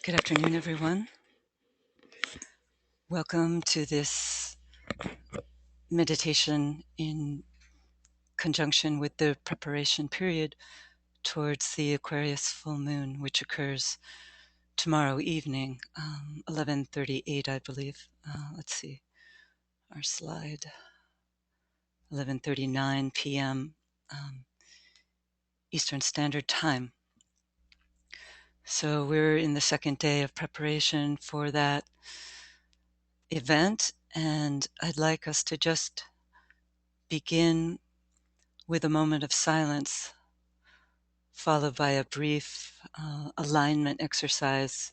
Good afternoon, everyone. Welcome to this meditation in conjunction with the preparation period towards the Aquarius full moon, which occurs tomorrow evening, 11:38, I believe. Let's see, our slide, 11:39 p.m. Eastern Standard Time. So we're in the second day of preparation for that event, and I'd like us to just begin with a moment of silence, followed by a brief alignment exercise.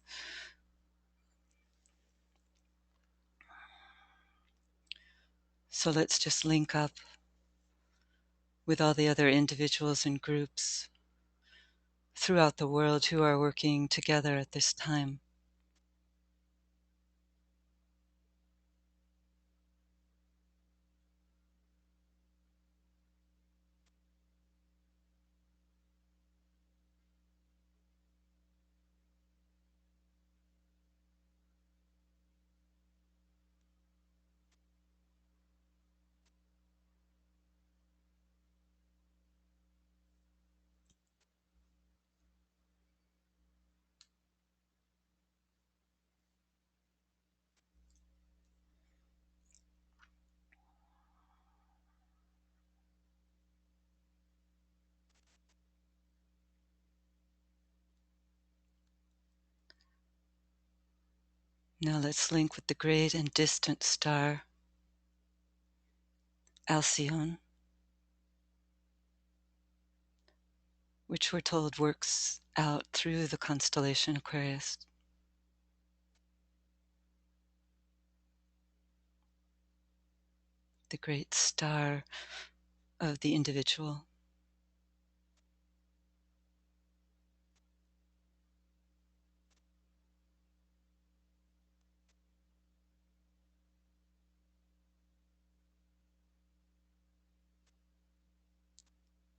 So let's just link up with all the other individuals and groups throughout the world who are working together at this time. Now let's link with the great and distant star Alcyone, which we're told works out through the constellation Aquarius. The great star of the individual.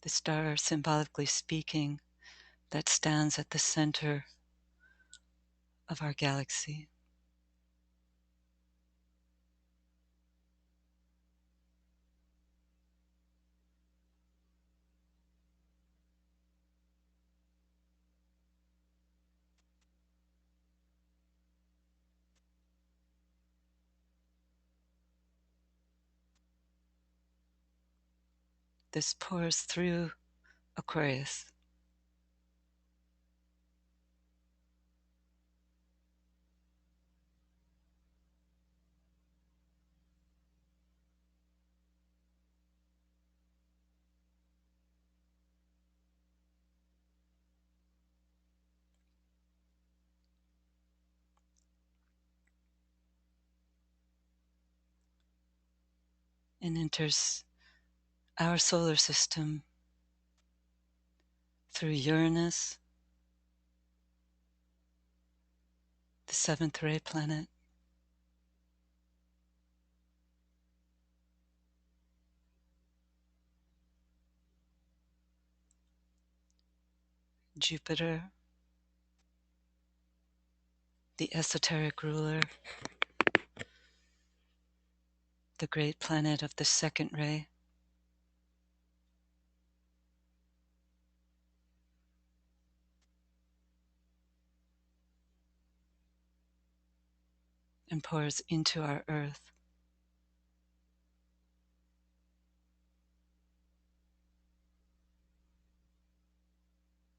The star, symbolically speaking, that stands at the center of our galaxy. This pours through Aquarius. And enters our solar system through Uranus, the seventh ray planet, Jupiter, the esoteric ruler, the great planet of the second ray, and pours into our Earth.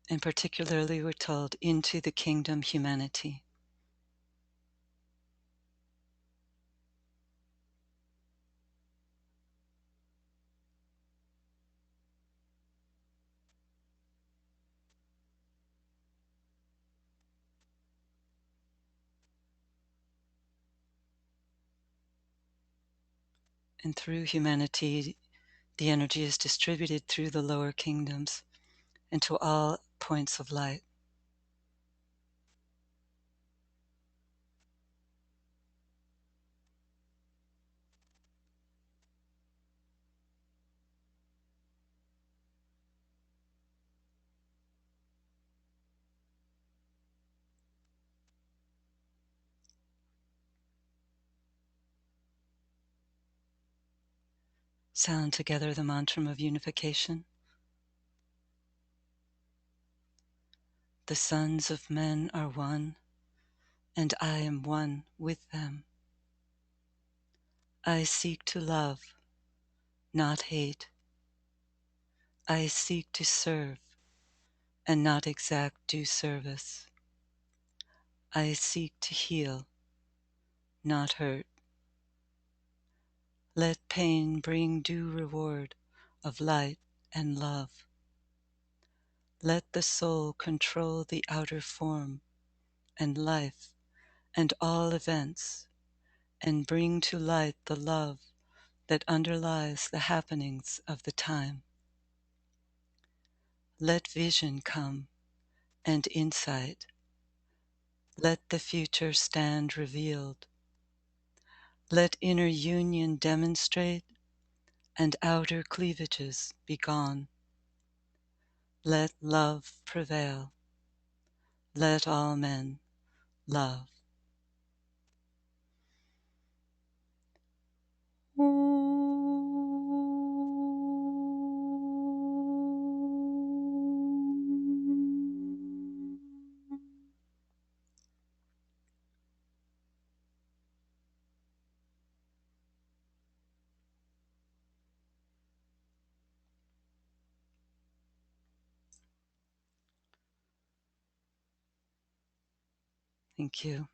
And particularly, we're told, into the kingdom humanity. And through humanity, the energy is distributed through the lower kingdoms into all points of light. sound together the mantra of unification. The sons of men are one, and I am one with them. I seek to love, not hate. I seek to serve, and not exact due service. I seek to heal, not hurt. Let pain bring due reward of light and love. Let the soul control the outer form and life and all events, and bring to light the love that underlies the happenings of the time. Let vision come and insight. Let the future stand revealed. Let inner union demonstrate and outer cleavages be gone. Let love prevail. Let all men love. Thank you.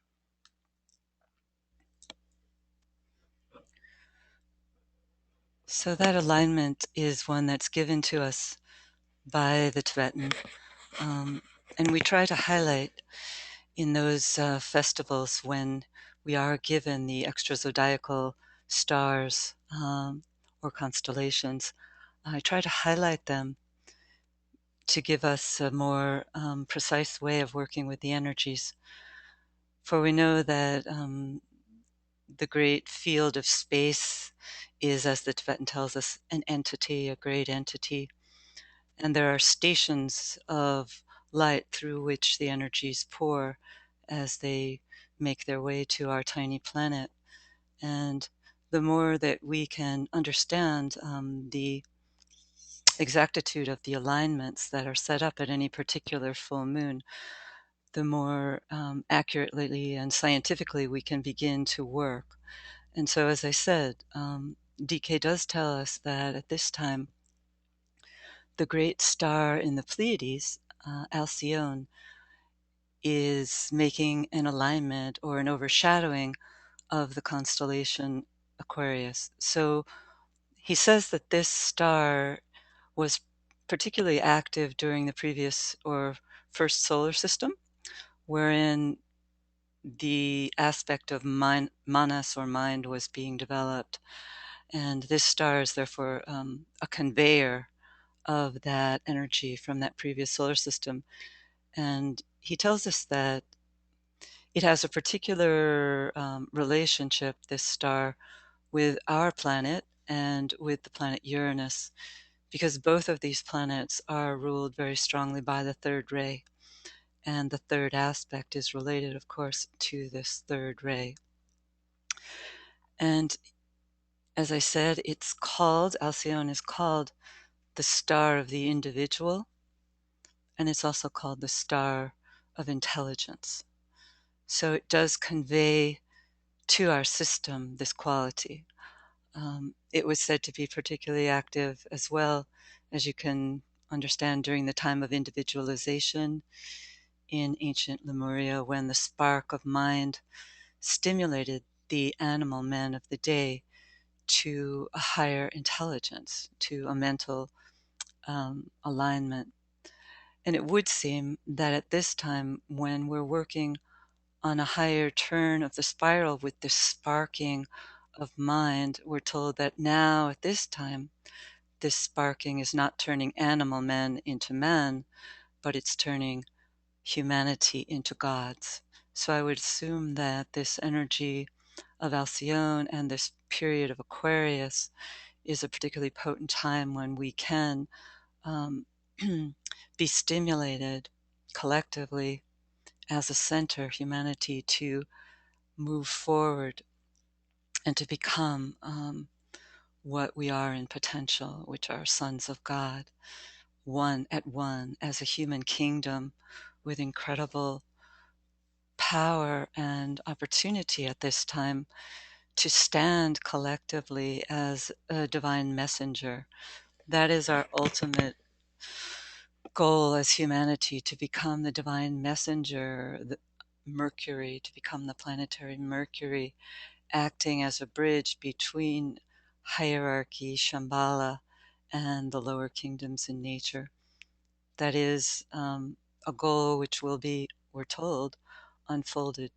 So that alignment is one that's given to us by the Tibetan, and we try to highlight in those festivals when we are given the extra zodiacal stars or constellations. I try to highlight them to give us a more precise way of working with the energies. For we know that the great field of space is, as the Tibetan tells us, an entity, a great entity. And there are stations of light through which the energies pour as they make their way to our tiny planet. And the more that we can understand the exactitude of the alignments that are set up at any particular full moon, the more accurately and scientifically we can begin to work. And so, as I said, DK does tell us that at this time, the great star in the Pleiades, Alcyone, is making an alignment or an overshadowing of the constellation Aquarius. So he says that this star was particularly active during the previous or first solar system, wherein the aspect of mind, manas or mind was being developed. And this star is therefore a conveyor of that energy from that previous solar system. And he tells us that it has a particular relationship, this star, with our planet and with the planet Uranus, because both of these planets are ruled very strongly by the third ray. And the third aspect is related, of course, to this third ray. And as I said, Alcyone is called the star of the individual, and it's also called the star of intelligence. So it does convey to our system this quality. It was said to be particularly active as well, as you can understand, during the time of individualization in ancient Lemuria, when the spark of mind stimulated the animal men of the day to a higher intelligence, to a mental alignment. And it would seem that at this time, when we're working on a higher turn of the spiral with this sparking of mind, we're told that now at this time, this sparking is not turning animal men into men, but it's turning humanity into gods. So I would assume that this energy of Alcyone and this period of Aquarius is a particularly potent time when we can be stimulated collectively as a center, humanity, to move forward and to become what we are in potential, which are sons of God, one at one as a human kingdom with incredible power and opportunity at this time to stand collectively as a divine messenger. That is our ultimate goal as humanity, to become the divine messenger, the Mercury, to become the planetary Mercury, acting as a bridge between hierarchy, Shambhala, and the lower kingdoms in nature. That is a goal which will be, we're told, unfolded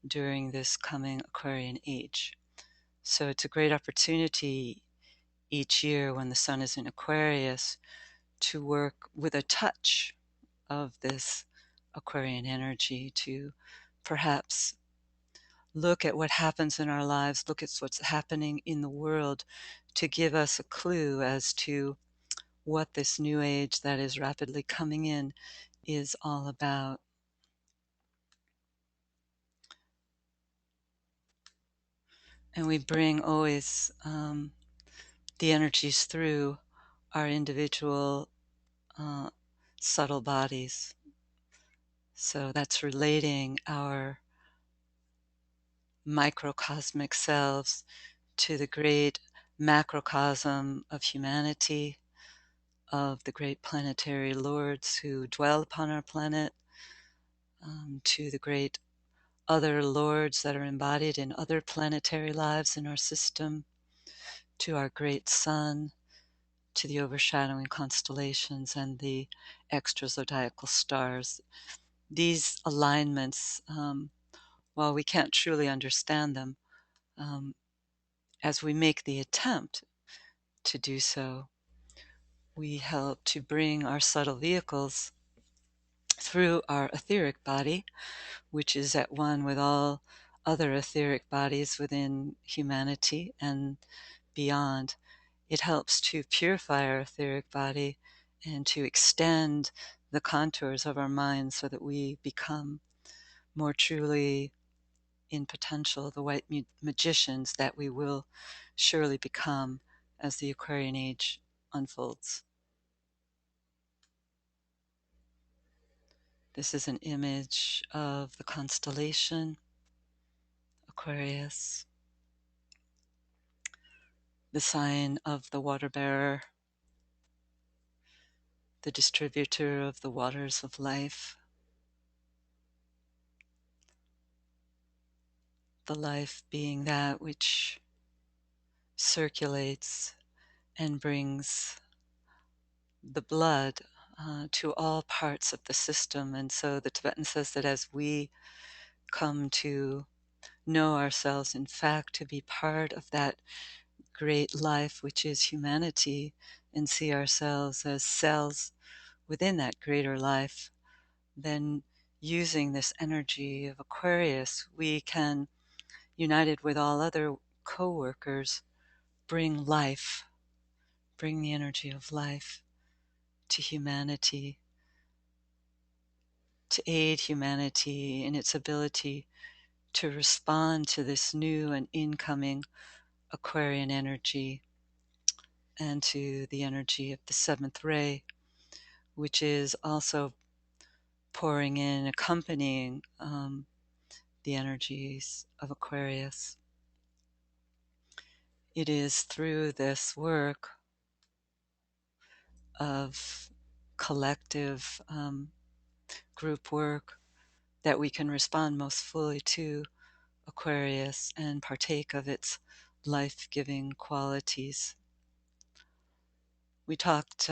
during this coming Aquarian age. So it's a great opportunity each year when the sun is in Aquarius to work with a touch of this Aquarian energy, to perhaps look at what happens in our lives, look at what's happening in the world, to give us a clue as to what this new age that is rapidly coming in is all about. And we bring always the energies through our individual uh, subtle bodies. So that's relating our microcosmic selves to the great macrocosm of humanity, of the great planetary lords who dwell upon our planet, to the great other lords that are embodied in other planetary lives in our system, to our great sun, to the overshadowing constellations and the extrazodiacal stars. These alignments, while we can't truly understand them, um, as we make the attempt to do so, we help to bring our subtle vehicles through our etheric body, which is at one with all other etheric bodies within humanity and beyond. It helps to purify our etheric body and to extend the contours of our minds so that we become more truly in potential the white magicians that we will surely become as the Aquarian age unfolds. This is an image of the constellation Aquarius, the sign of the water bearer, the distributor of the waters of life, the life being that which circulates and brings the blood to all parts of the system. And so the Tibetan says that as we come to know ourselves, in fact, to be part of that great life which is humanity, and see ourselves as cells within that greater life, then using this energy of Aquarius, we can, united with all other co-workers, bring life, bring the energy of life to humanity, to aid humanity in its ability to respond to this new and incoming Aquarian energy, and to the energy of the seventh ray, which is also pouring in, accompanying the energies of Aquarius. It is through this work of collective group work that we can respond most fully to Aquarius and partake of its life-giving qualities. We talked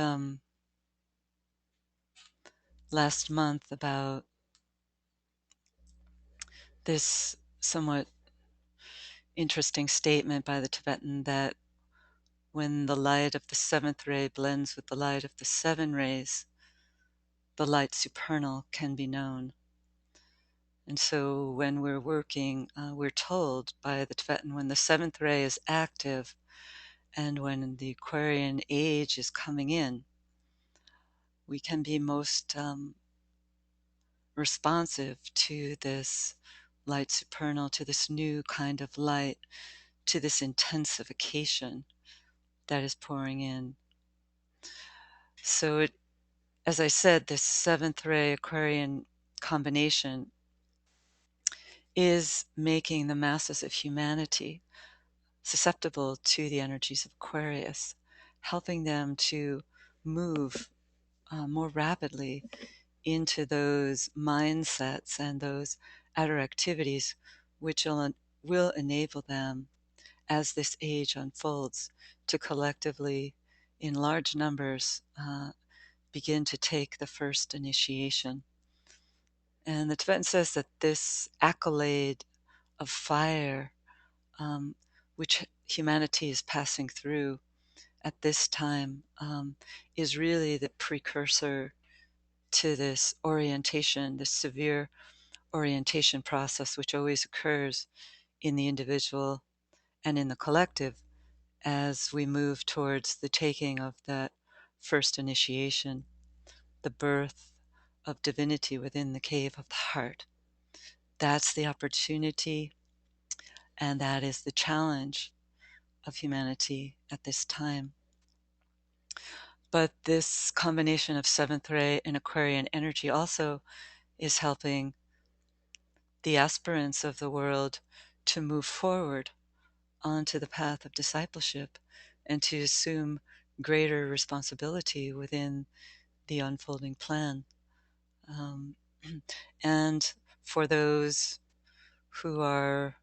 last month about this somewhat interesting statement by the Tibetan that when the light of the seventh ray blends with the light of the seven rays, the light supernal can be known. And so when we're working, we're told by the Tibetan, when the seventh ray is active and when the Aquarian age is coming in, we can be most responsive to this light supernal, to this new kind of light, to this intensification that is pouring in. So as I said, this seventh ray Aquarian combination is making the masses of humanity susceptible to the energies of Aquarius, helping them to move more rapidly into those mindsets and those outer activities which will enable them, as this age unfolds, to collectively, in large numbers, begin to take the first initiation. And the Tibetan says that this accolade of fire, which humanity is passing through at this time, is really the precursor to this orientation, this severe orientation process, which always occurs in the individual and in the collective as we move towards the taking of that first initiation, the birth of divinity within the cave of the heart. That's the opportunity, and that is the challenge of humanity at this time. But this combination of seventh ray and Aquarian energy also is helping the aspirants of the world to move forward onto the path of discipleship and to assume greater responsibility within the unfolding plan. Um, and for those who are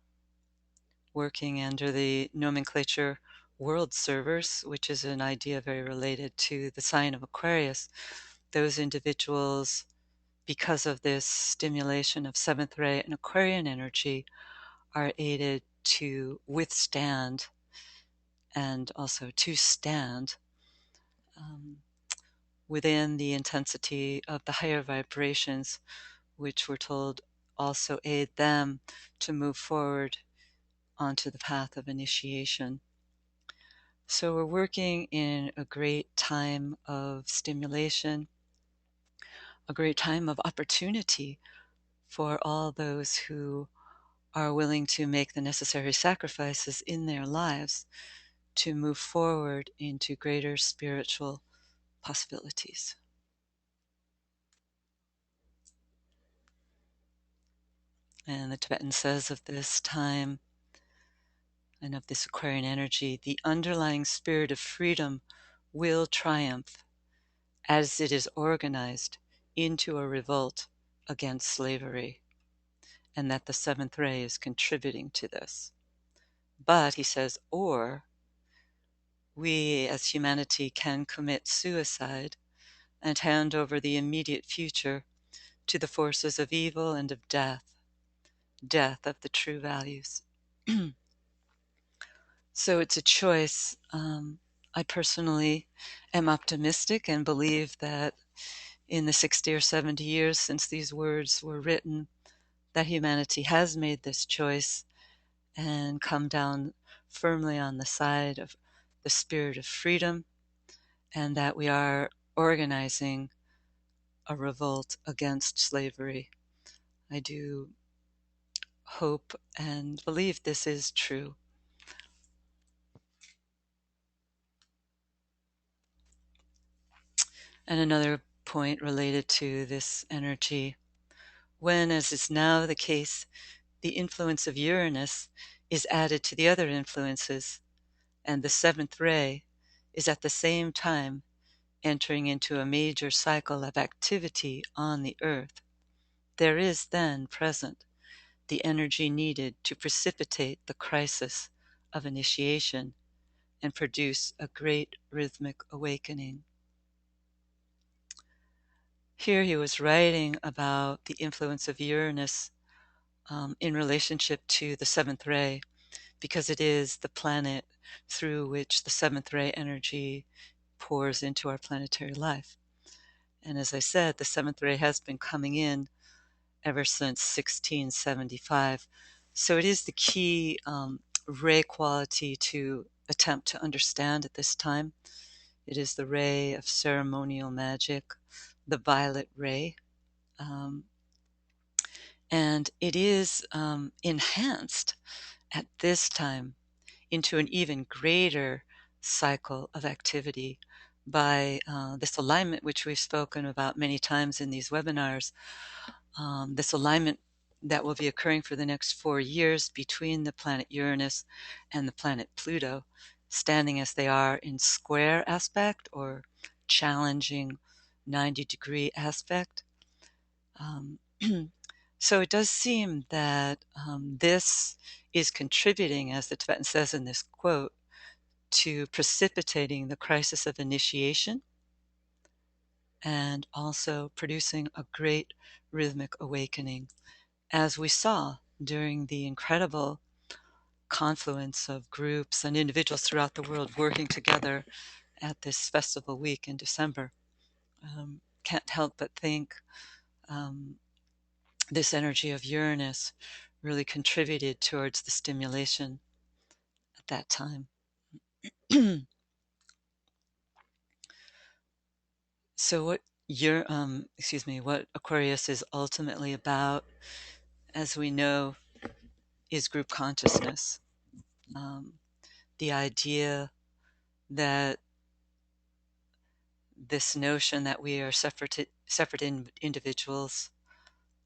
working under the nomenclature world servers, which is an idea very related to the sign of Aquarius, those individuals, because of this stimulation of seventh ray and Aquarian energy, are aided to withstand and also to stand within the intensity of the higher vibrations, which we're told also aid them to move forward onto the path of initiation. So we're working in a great time of stimulation, a great time of opportunity for all those who are willing to make the necessary sacrifices in their lives to move forward into greater spiritual possibilities. And the Tibetan says of this time and of this Aquarian energy, the underlying spirit of freedom will triumph as it is organized into a revolt against slavery, and that the seventh ray is contributing to this. But, he says, or we as humanity can commit suicide and hand over the immediate future to the forces of evil and of death, death of the true values. So it's a choice. I personally am optimistic and believe that in the 60 or 70 years since these words were written, that humanity has made this choice and come down firmly on the side of the spirit of freedom, and that we are organizing a revolt against slavery. I do hope and believe this is true. And another point related to this energy: when, as is now the case, the influence of Uranus is added to the other influences, and the seventh ray is at the same time entering into a major cycle of activity on the earth, there is then present the energy needed to precipitate the crisis of initiation and produce a great rhythmic awakening. Here he was writing about the influence of Uranus in relationship to the seventh ray, because it is the planet through which the seventh ray energy pours into our planetary life. And as I said, the seventh ray has been coming in ever since 1675. So it is the key ray quality to attempt to understand at this time. It is the ray of ceremonial magic, the violet ray. And it is enhanced at this time into an even greater cycle of activity by this alignment, which we've spoken about many times in these webinars. This alignment that will be occurring for the next 4 years between the planet Uranus and the planet Pluto, standing as they are in square aspect or challenging 90-degree aspect. So it does seem that this is contributing, as the Tibetan says in this quote, to precipitating the crisis of initiation and also producing a great rhythmic awakening, as we saw during the incredible confluence of groups and individuals throughout the world working together at this festival week in December. Can't help but think this energy of Uranus really contributed towards the stimulation at that time. So what Aquarius is ultimately about, as we know, is group consciousness. The idea that this notion that we are separate individuals,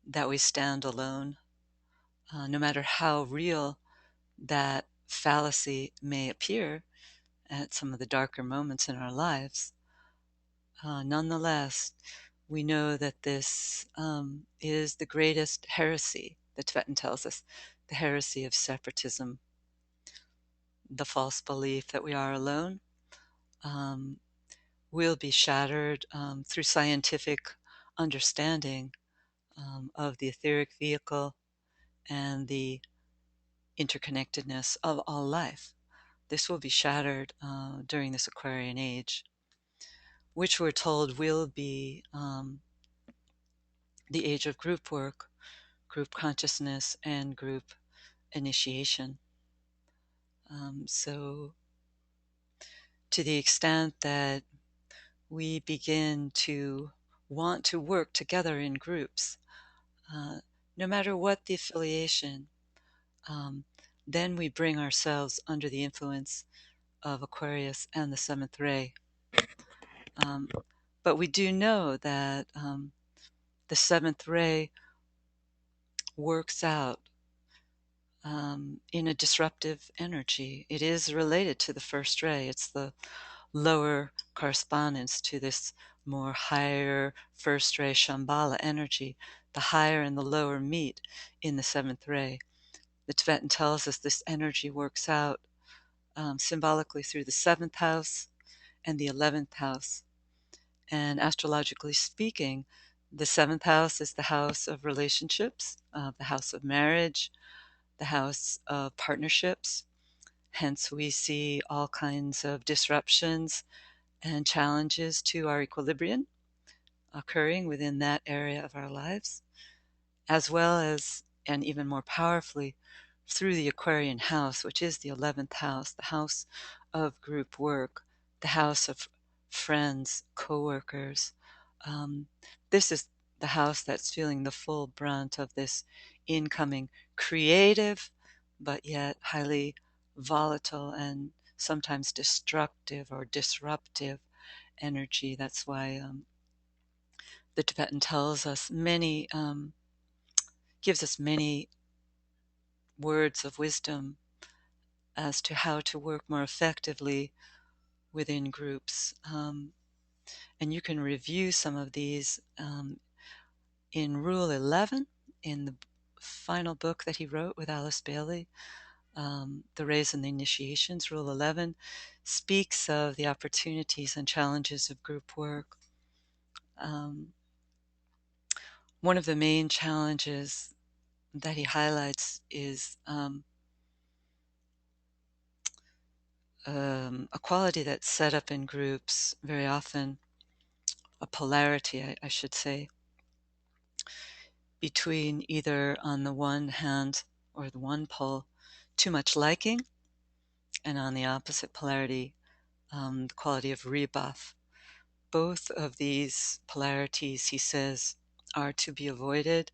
that we stand alone, no matter how real that fallacy may appear at some of the darker moments in our lives, nonetheless, we know that this is the greatest heresy, the Tibetan tells us, the heresy of separatism, the false belief that we are alone, will be shattered through scientific understanding of the etheric vehicle and the interconnectedness of all life. This will be shattered during this Aquarian age, which we're told will be the age of group work, group consciousness, and group initiation. So to the extent that we begin to want to work together in groups, no matter what the affiliation, then we bring ourselves under the influence of Aquarius and the seventh ray. But we do know that the seventh ray works out in a disruptive energy. It is related to the first ray. It's the lower correspondence to this more higher first ray Shambhala energy. The higher and the lower meet in the seventh ray. The Tibetan tells us this energy works out symbolically through the 7th house and the 11th house. And astrologically speaking, the 7th house is the house of relationships, the house of marriage, the house of partnerships. Hence, we see all kinds of disruptions and challenges to our equilibrium occurring within that area of our lives, as well as, and even more powerfully, through the Aquarian house, which is the 11th house, the house of group work, the house of friends, co-workers. This is the house that's feeling the full brunt of this incoming creative, but yet highly volatile and sometimes destructive or disruptive energy. That's why the Tibetan tells us gives us many words of wisdom as to how to work more effectively within groups. And you can review some of these in Rule 11, in the final book that he wrote with Alice Bailey, The Rays and the Initiations. Rule 11 speaks of the opportunities and challenges of group work. One of the main challenges that he highlights is a quality that's set up in groups very often, a polarity, I should say, between either on the one hand or the one pole, too much liking, and on the opposite polarity, the quality of rebuff. Both of these polarities, he says, are to be avoided,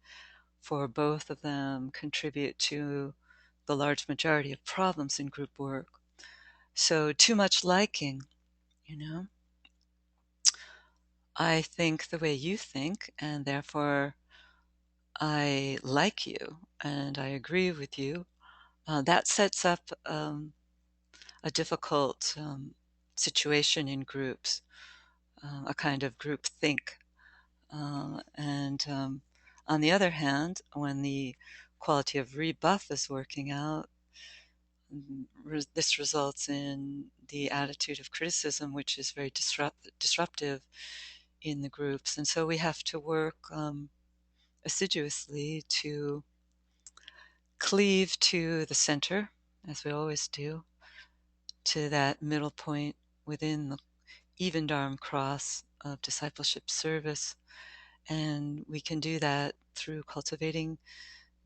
for both of them contribute to the large majority of problems in group work. So too much liking, you know. I think the way you think, and therefore I like you and I agree with you. That sets up a difficult situation in groups, a kind of group think. And on the other hand, when the quality of rebuff is working out, this results in the attitude of criticism, which is very disruptive in the groups. And so we have to work assiduously to cleave to the center, as we always do, to that middle point within the even Dharm cross of discipleship service. And we can do that through cultivating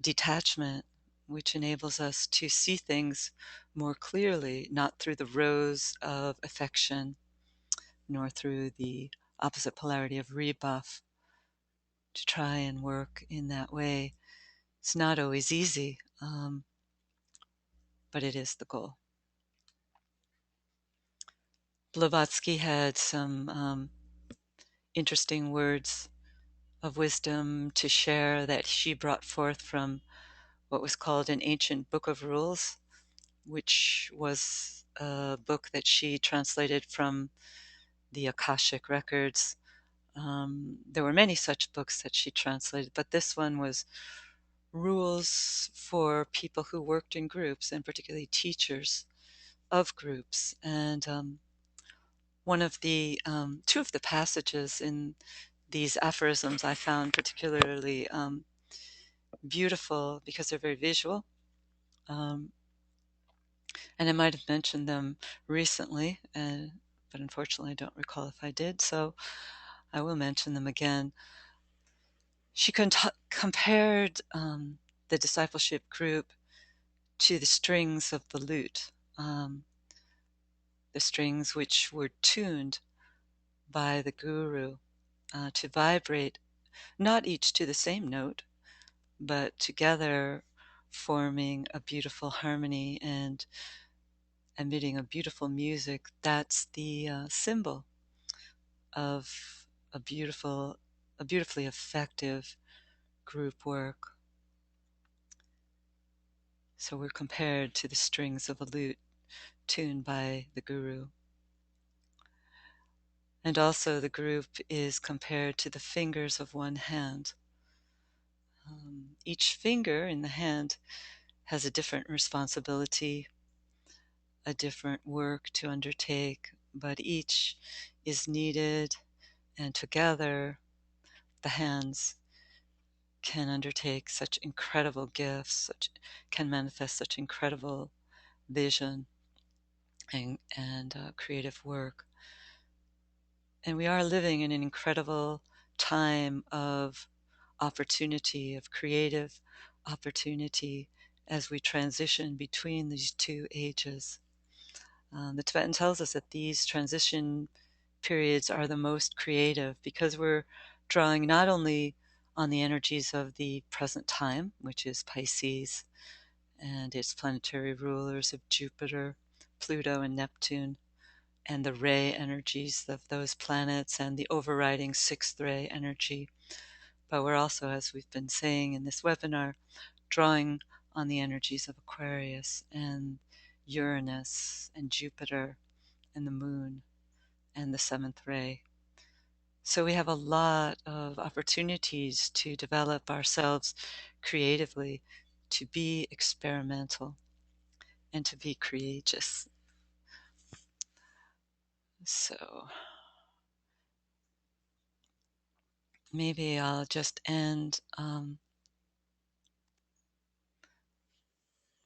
detachment, which enables us to see things more clearly, not through the rose of affection, nor through the opposite polarity of rebuff, to try and work in that way. It's not always easy, but it is the goal. Blavatsky had some interesting words of wisdom to share that she brought forth from what was called an ancient book of rules, which was a book that she translated from the Akashic records. There were many such books that she translated, but this one was rules for people who worked in groups, and particularly teachers of groups. And one of the two of the passages in these aphorisms I found particularly beautiful because they're very visual. And I might have mentioned them recently, but unfortunately I don't recall if I did, so I will mention them again. She compared the discipleship group to the strings of the lute, the strings which were tuned by the guru to vibrate, not each to the same note, but together forming a beautiful harmony and emitting a beautiful music. That's the symbol of a beautifully effective group work. So we're compared to the strings of a lute tuned by the guru. And also the group is compared to the fingers of one hand. Each finger in the hand has a different responsibility, a different work to undertake, but each is needed, and together the hands can undertake such incredible gifts, can manifest such incredible vision and creative work. And we are living in an incredible time of opportunity, of creative opportunity, as we transition between these two ages. The Tibetan tells us that these transition periods are the most creative because we're drawing not only on the energies of the present time, which is Pisces, and its planetary rulers of Jupiter, Pluto, and Neptune, and the ray energies of those planets and the overriding sixth ray energy. But we're also, as we've been saying in this webinar, drawing on the energies of Aquarius and Uranus and Jupiter and the moon and the seventh ray. So we have a lot of opportunities to develop ourselves creatively, to be experimental, and to be courageous. So maybe I'll just end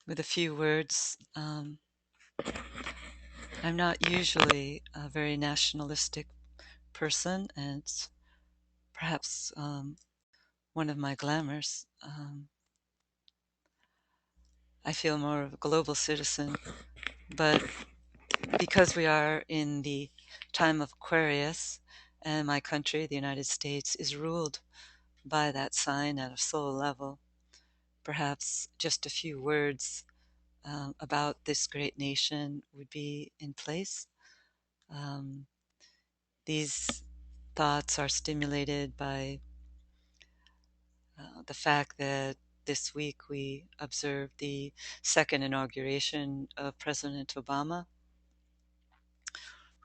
with a few words. I'm not usually a very nationalistic person, and it's perhaps one of my glamours. I feel more of a global citizen, but because we are in the time of Aquarius, and my country, the United States, is ruled by that sign at a soul level, perhaps just a few words about this great nation would be in place. Um, these thoughts are stimulated by the fact that this week we observed the second inauguration of President Obama,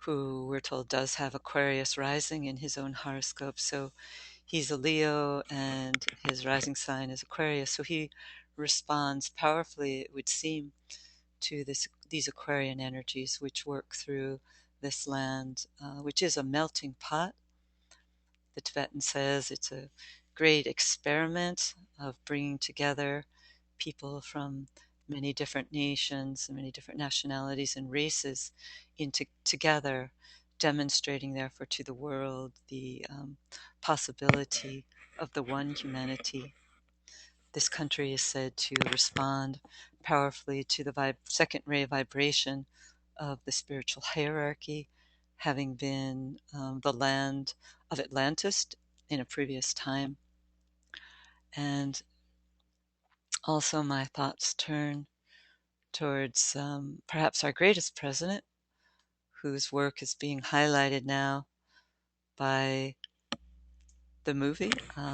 who we're told does have Aquarius rising in his own horoscope. So he's a Leo and his rising sign is Aquarius. So he responds powerfully, it would seem, to these Aquarian energies which work through this land, which is a melting pot. The Tibetan says it's a great experiment of bringing together people from many different nations and many different nationalities and races together, demonstrating therefore to the world the possibility of the one humanity. This country is said to respond powerfully to the second ray vibration of the spiritual hierarchy, having been the land of Atlantis in a previous time. And also my thoughts turn towards perhaps our greatest president, whose work is being highlighted now by the movie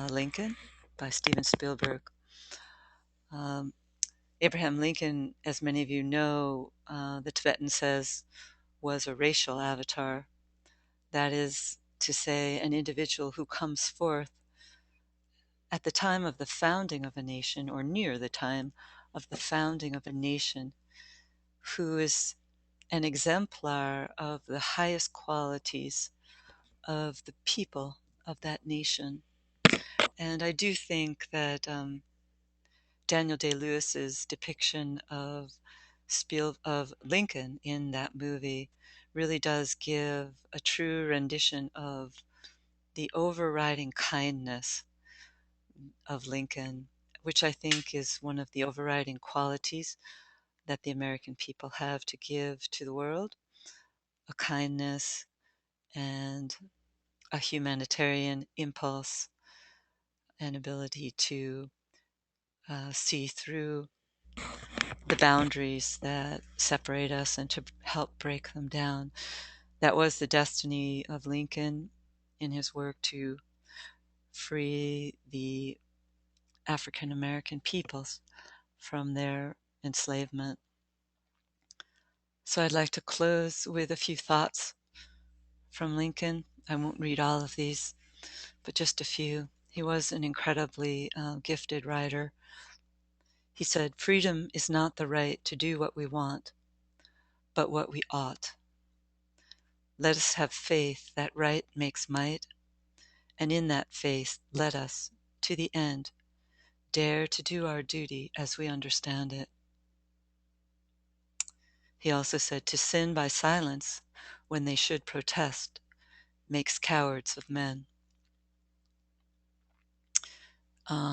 Lincoln by Steven Spielberg. Abraham Lincoln, as many of you know, the Tibetan says, was a racial avatar. That is to say, an individual who comes forth at the time of the founding of a nation, or near the time of the founding of a nation, who is an exemplar of the highest qualities of the people of that nation. And I do think that Daniel Day-Lewis's depiction of Lincoln in that movie really does give a true rendition of the overriding kindness of Lincoln, which I think is one of the overriding qualities that the American people have to give to the world: a kindness and a humanitarian impulse, and ability to see through the boundaries that separate us and to help break them down. That was the destiny of Lincoln in his work to free the African American peoples from their enslavement. So I'd like to close with a few thoughts from Lincoln. I won't read all of these, but just a few. He was an incredibly gifted writer. He said, "Freedom is not the right to do what we want, but what we ought. Let us have faith that right makes might, and in that faith let us, to the end, dare to do our duty as we understand it." He also said, "To sin by silence when they should protest makes cowards of men."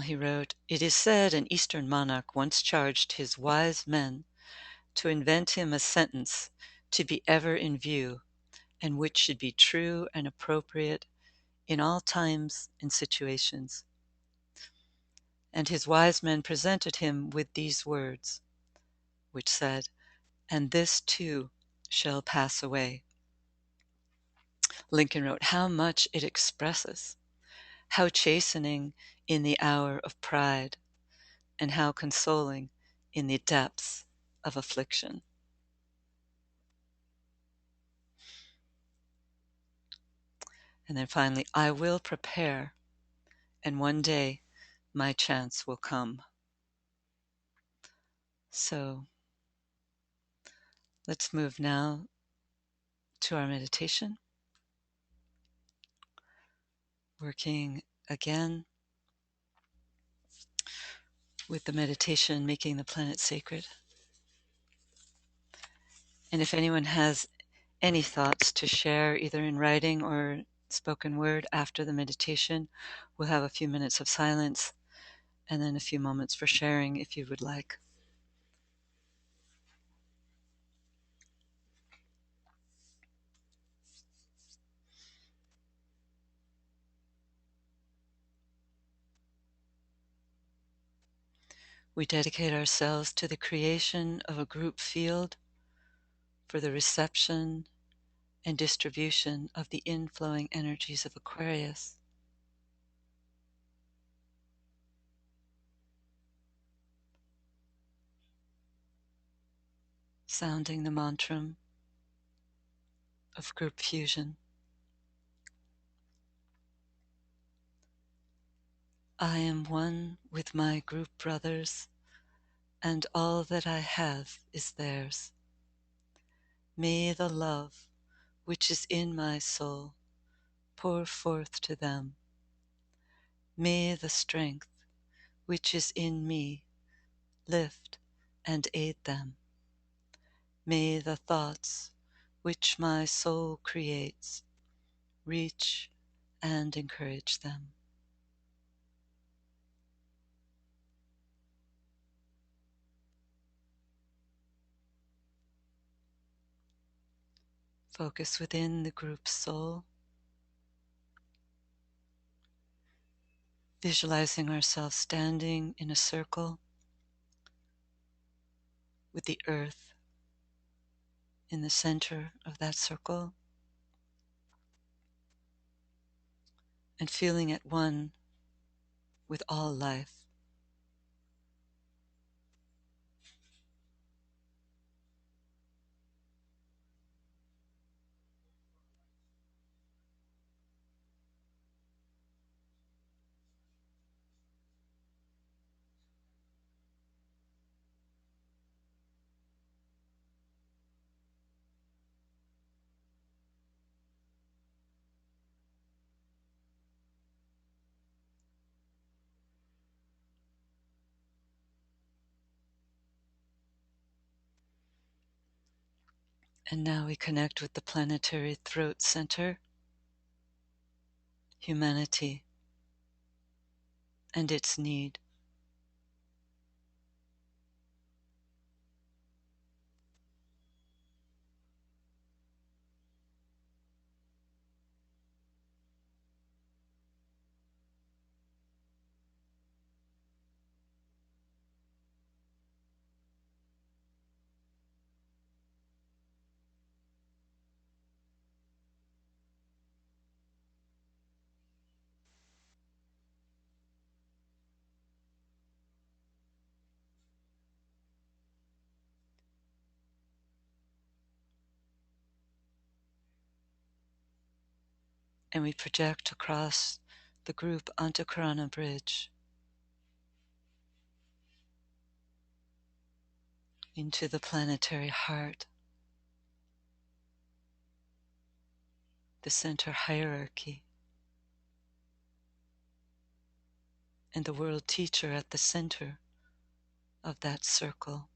He wrote, "It is said an Eastern monarch once charged his wise men to invent him a sentence to be ever in view, and which should be true and appropriate in all times and situations. And his wise men presented him with these words, which said, 'And this too shall pass away.'" Lincoln wrote, "How much it expresses! How chastening in the hour of pride, and how consoling in the depths of affliction." And then finally, "I will prepare, and one day my chance will come." So let's move now to our meditation, working again with the meditation, making the planet sacred. And if anyone has any thoughts to share, either in writing or spoken word after the meditation, we'll have a few minutes of silence and then a few moments for sharing if you would like. We dedicate ourselves to the creation of a group field for the reception and distribution of the inflowing energies of Aquarius. Sounding the mantra of group fusion. I am one with my group brothers, and all that I have is theirs. May the love which is in my soul pour forth to them. May the strength which is in me lift and aid them. May the thoughts which my soul creates reach and encourage them. Focus within the group's soul, visualizing ourselves standing in a circle with the earth in the center of that circle, and feeling at one with all life. And now we connect with the planetary throat center, humanity, and its need. And we project across the group onto Karana Bridge into the planetary heart, the center hierarchy, and the world teacher at the center of that circle.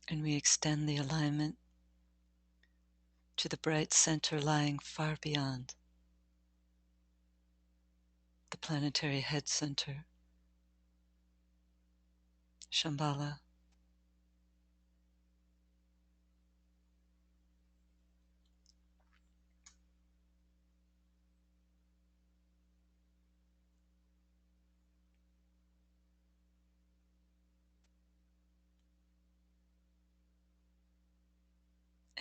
And we extend the alignment to the bright center lying far beyond the planetary head center, Shambhala,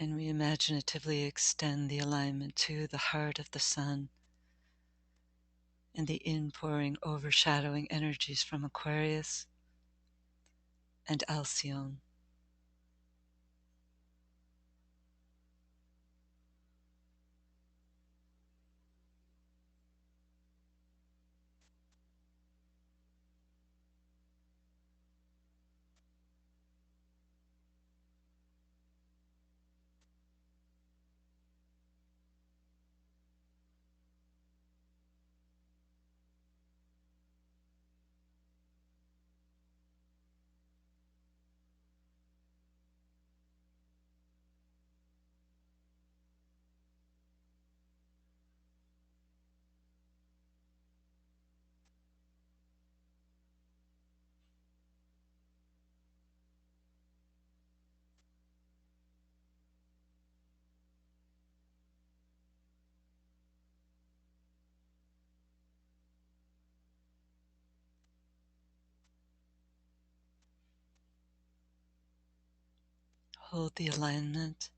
And we imaginatively extend the alignment to the heart of the sun and the inpouring, overshadowing energies from Aquarius and Alcyone. Hold the alignment.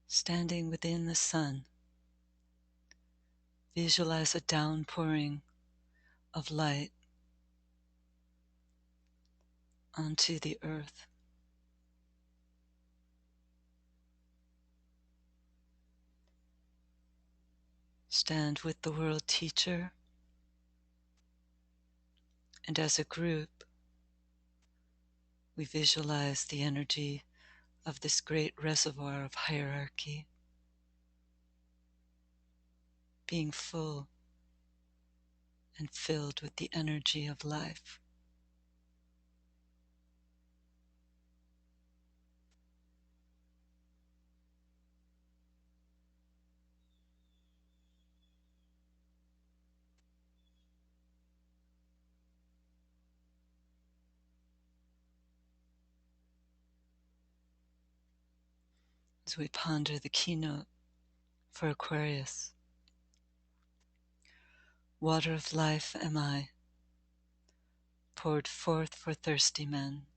Standing within the sun, visualize a downpouring of light onto the earth. Stand with the world teacher, and as a group, we visualize the energy of this great reservoir of hierarchy being full and filled with the energy of life. As we ponder the keynote for Aquarius, Water of life am I, poured forth for thirsty men.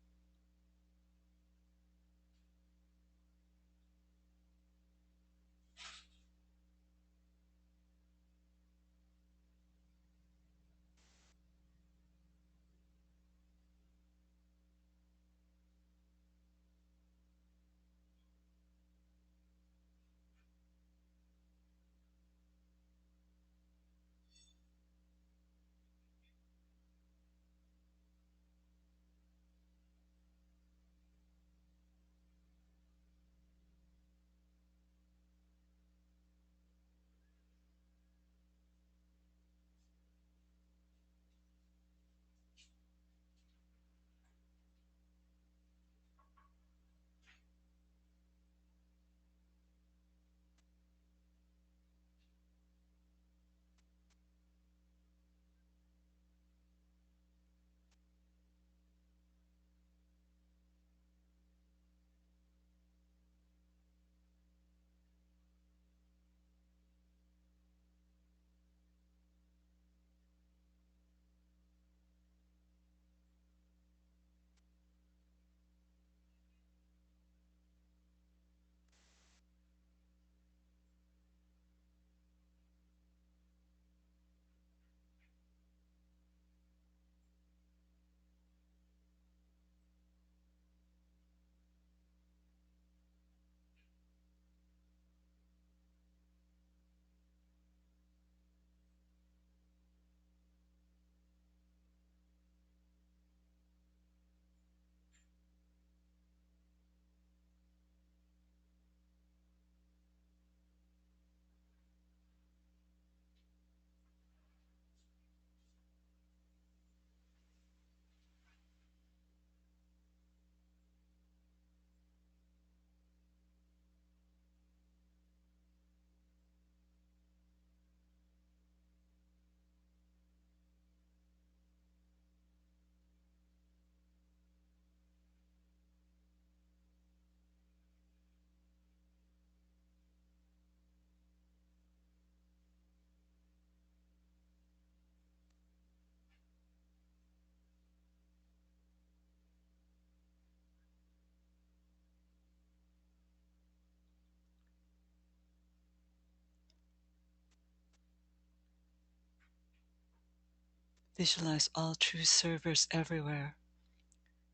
Visualize all true servers everywhere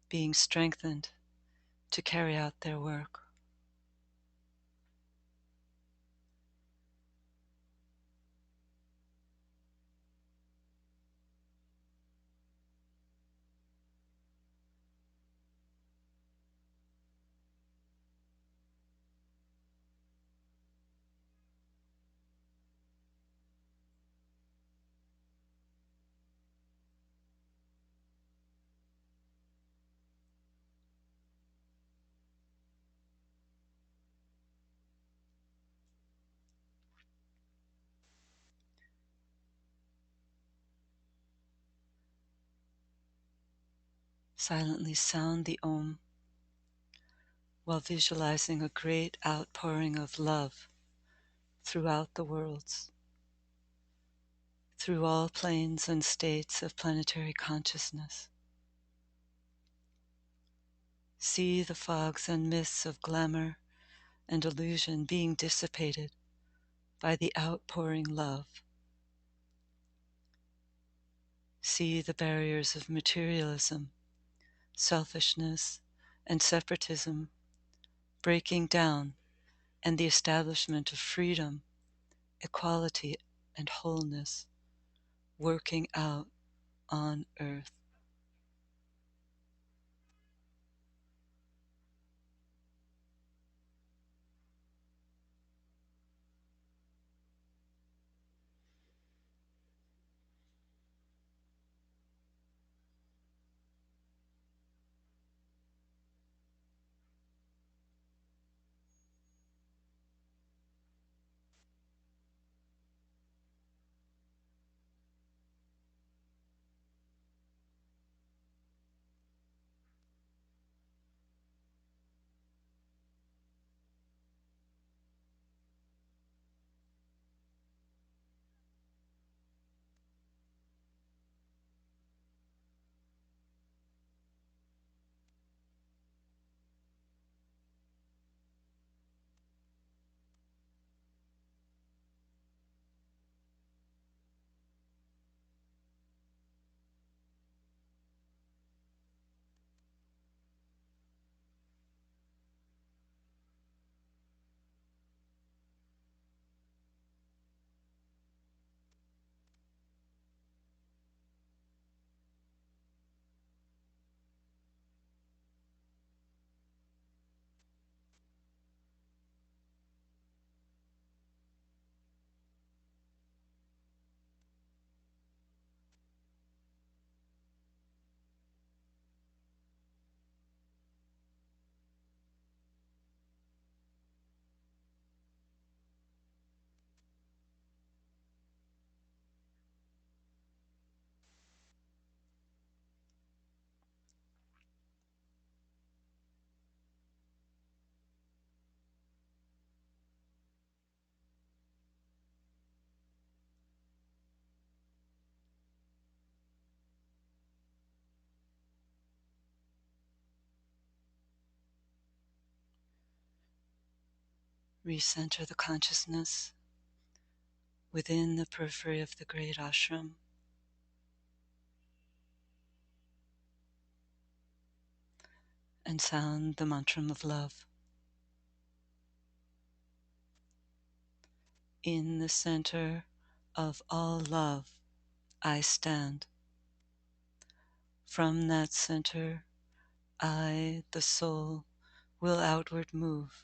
being strengthened to carry out their work. Silently sound the Om while visualizing a great outpouring of love throughout the worlds, through all planes and states of planetary consciousness. See the fogs and mists of glamour and illusion being dissipated by the outpouring love. See the barriers of materialism, selfishness, and separatism breaking down, and the establishment of freedom, equality, and wholeness working out on earth. Recenter the consciousness within the periphery of the great ashram. And sound the mantra of love. In the center of all love, I stand. From that center, I, the soul, will outward move.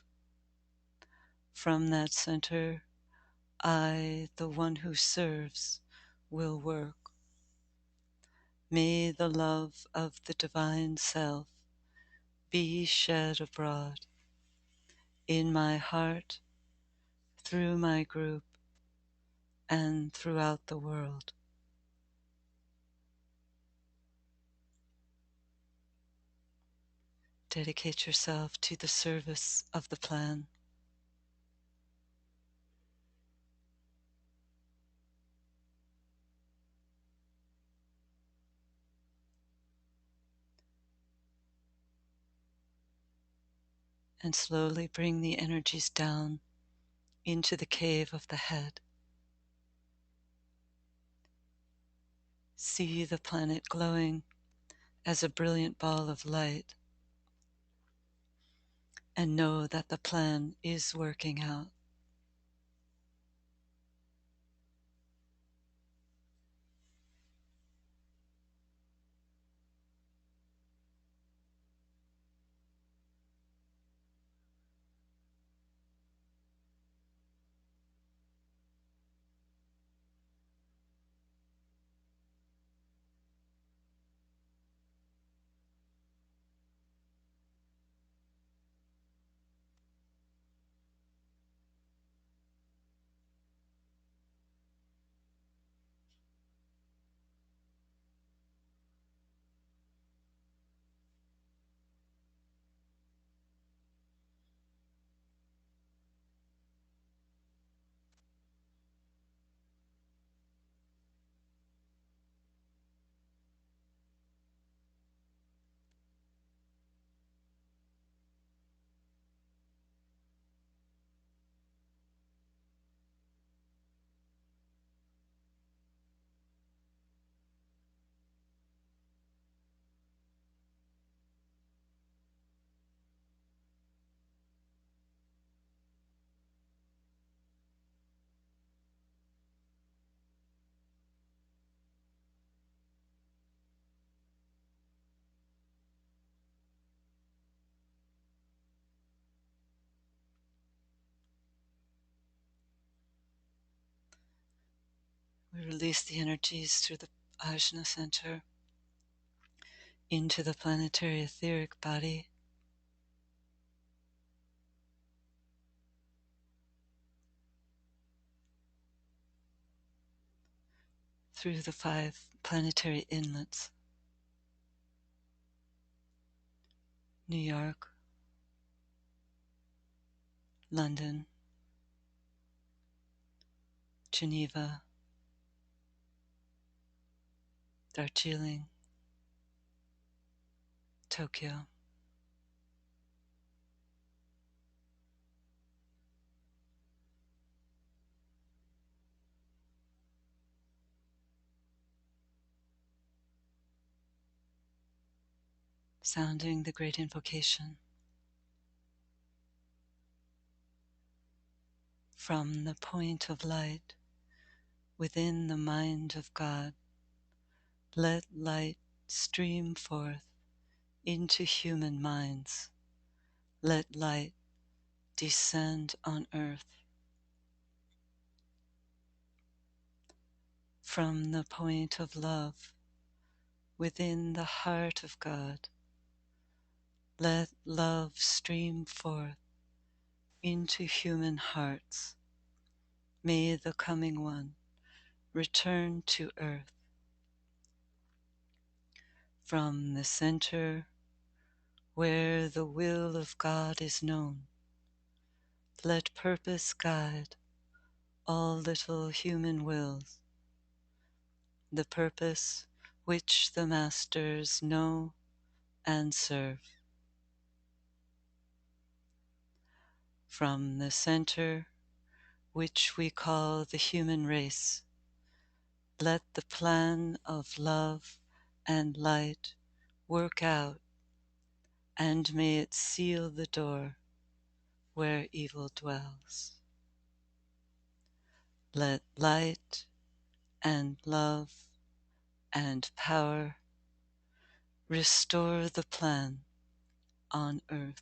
From that center, I, the one who serves, will work. May the love of the divine self be shed abroad in my heart, through my group, and throughout the world. Dedicate yourself to the service of the plan. And slowly bring the energies down into the cave of the head. See the planet glowing as a brilliant ball of light, and know that the plan is working out. We release the energies through the Ajna center into the planetary etheric body, through the 5 planetary inlets: New York, London, Geneva, Darjeeling, Tokyo. Sounding the great invocation from the point of light within the mind of God. Let light stream forth into human minds. Let light descend on earth. From the point of love within the heart of God, let love stream forth into human hearts. May the coming one return to earth. From the center where the will of God is known, let purpose guide all little human wills, the purpose which the masters know and serve. from the center, which we call the human race. Let the plan of love and light work out, and may it seal the door where evil dwells. Let light and love and power restore the plan on earth.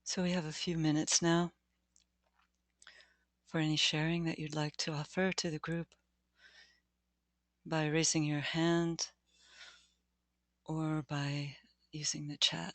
So we have a few minutes now for any sharing that you'd like to offer to the group by raising your hand or by using the chat.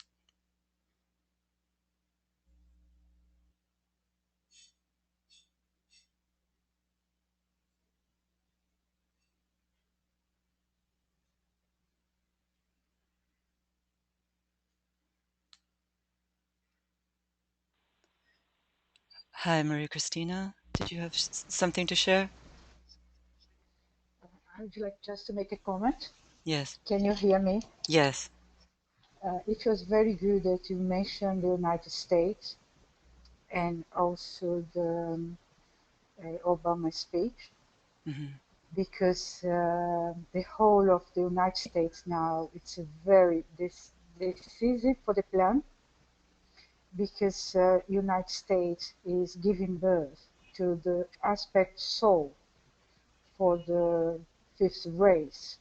Hi, Maria Christina. Did you have something to share? I would like just to make a comment. Yes. Can you hear me? Yes. It was very good that you mentioned the United States and also the Obama speech, Mm-hmm. because the whole of the United States now, it's a very decisive for the plan, because United States is giving birth to the aspect soul for the fifth race,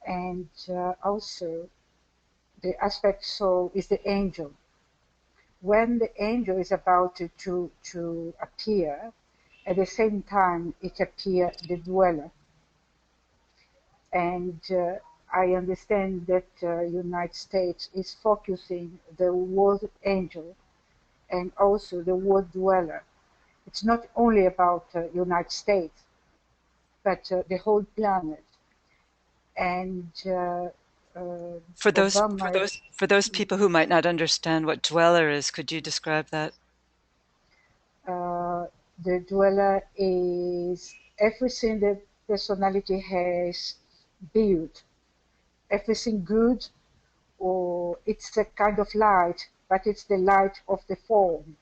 and also the aspect soul is the angel. When the angel is about to appear, at the same time it appears the dweller. And I understand that United States is focusing the word angel and also the word dweller. It's not only about United States, but the whole planet. And For those Obama, for those people who might not understand what dweller is, could you describe that? the dweller is everything that personality has built, everything good, or it's a kind of light but it's the light of the form,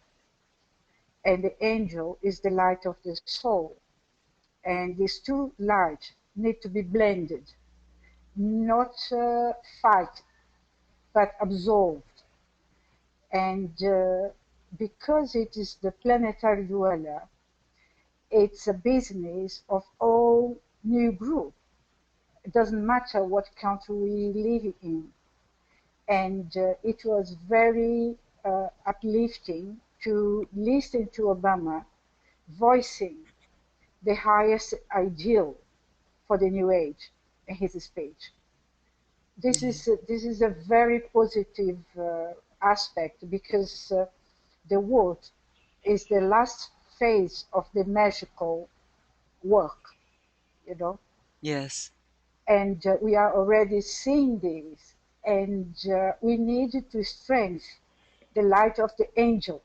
and the angel is the light of the soul. And these two lights need to be blended, not fight, but absorbed. And because it is the planetary dweller, it's a business of all new group. It doesn't matter what country we live in. And it was very uplifting to listen to Obama voicing the highest ideal for the new age in his speech. Yeah. This is a very positive aspect because the word is the last phase of the magical work, you know, Yes. and we are already seeing this, and we need to strengthen the light of the angel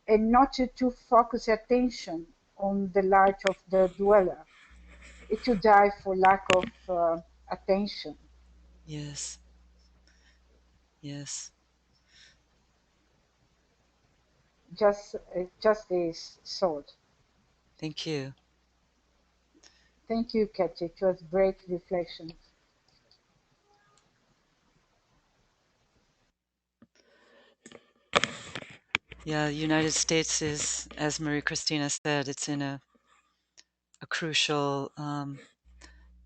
and not to focus attention on the light of the dweller. It will die for lack of attention. Yes. Yes. Just this thought. Thank you. Thank you, Kathy. It was great reflection. Yeah, the United States is, as Marie Christina said, it's in a crucial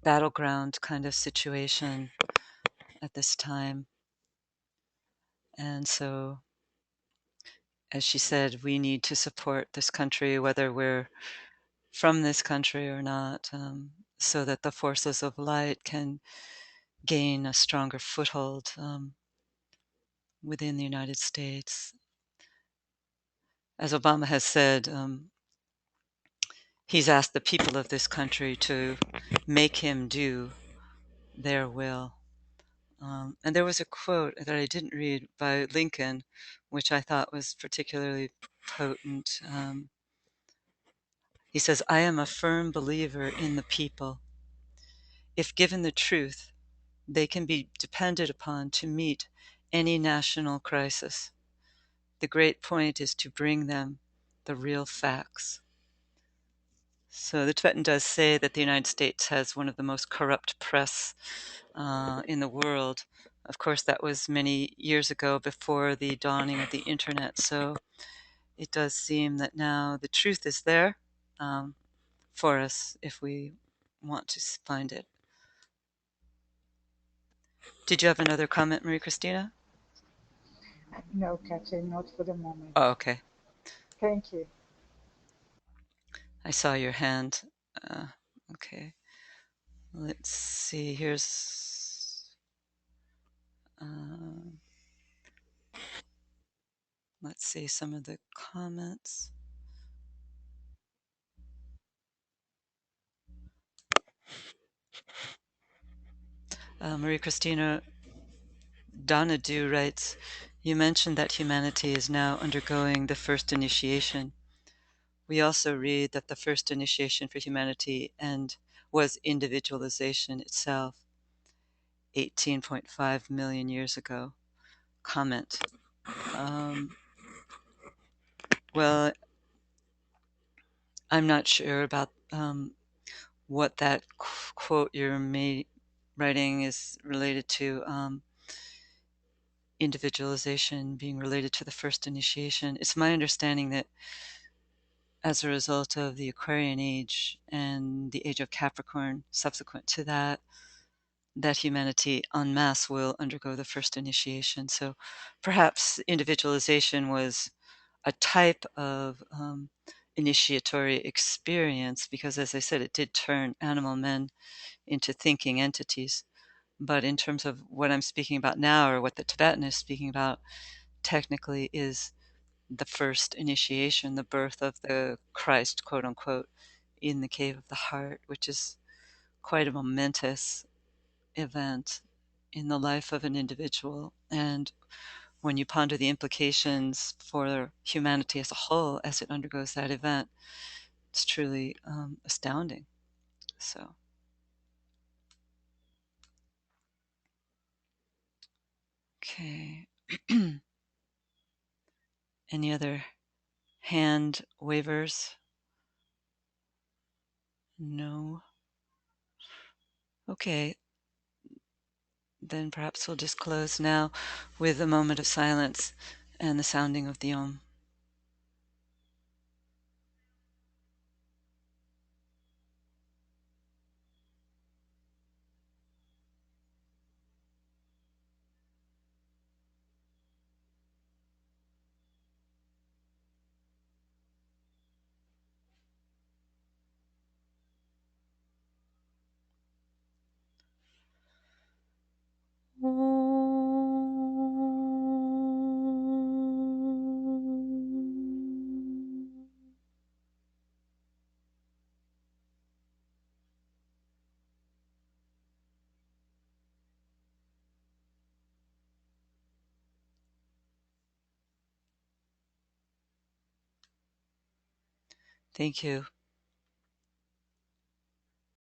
battleground kind of situation at this time. And so, as she said, we need to support this country, whether we're from this country or not, so that the forces of light can gain a stronger foothold within the United States. As Obama has said, he's asked the people of this country to make him do their will. And there was a quote that I didn't read by Lincoln, which I thought was particularly potent. He says, I am a firm believer in the people. If given the truth, they can be depended upon to meet any national crisis. The great point is to bring them the real facts. So the Tibetan does say that the United States has one of the most corrupt press in the world. Of course, that was many years ago before the dawning of the internet. So it does seem that now the truth is there um, for us if we want to find it. Did you have another comment, Marie Christina? No, Kathy, not for the moment. Oh, okay. Thank you. I saw your hand. Uh, okay. Let's see. Uh, let's see some of the comments. Marie Christina Donadu writes, you mentioned that humanity is now undergoing the first initiation. We also read that the first initiation for humanity and was individualization itself 18.5 million years ago. Comment. Um, well, I'm not sure about what that quote you're writing is related to. Individualization being related to the first initiation. It's my understanding that as a result of the Aquarian age and the age of Capricorn subsequent to that, that humanity en masse will undergo the first initiation. So perhaps individualization was a type of initiatory experience because, as I said, it did turn animal men into thinking entities. But in terms of what I'm speaking about now, or what the Tibetan is speaking about, technically is the first initiation, the birth of the Christ, quote unquote, in the cave of the heart, which is quite a momentous event in the life of an individual. And when you ponder the implications for humanity as a whole as it undergoes that event, it's truly astounding. So, okay. Any other hand wavers? No. Okay, then perhaps we'll just close now with a moment of silence and the sounding of the Om. Thank you.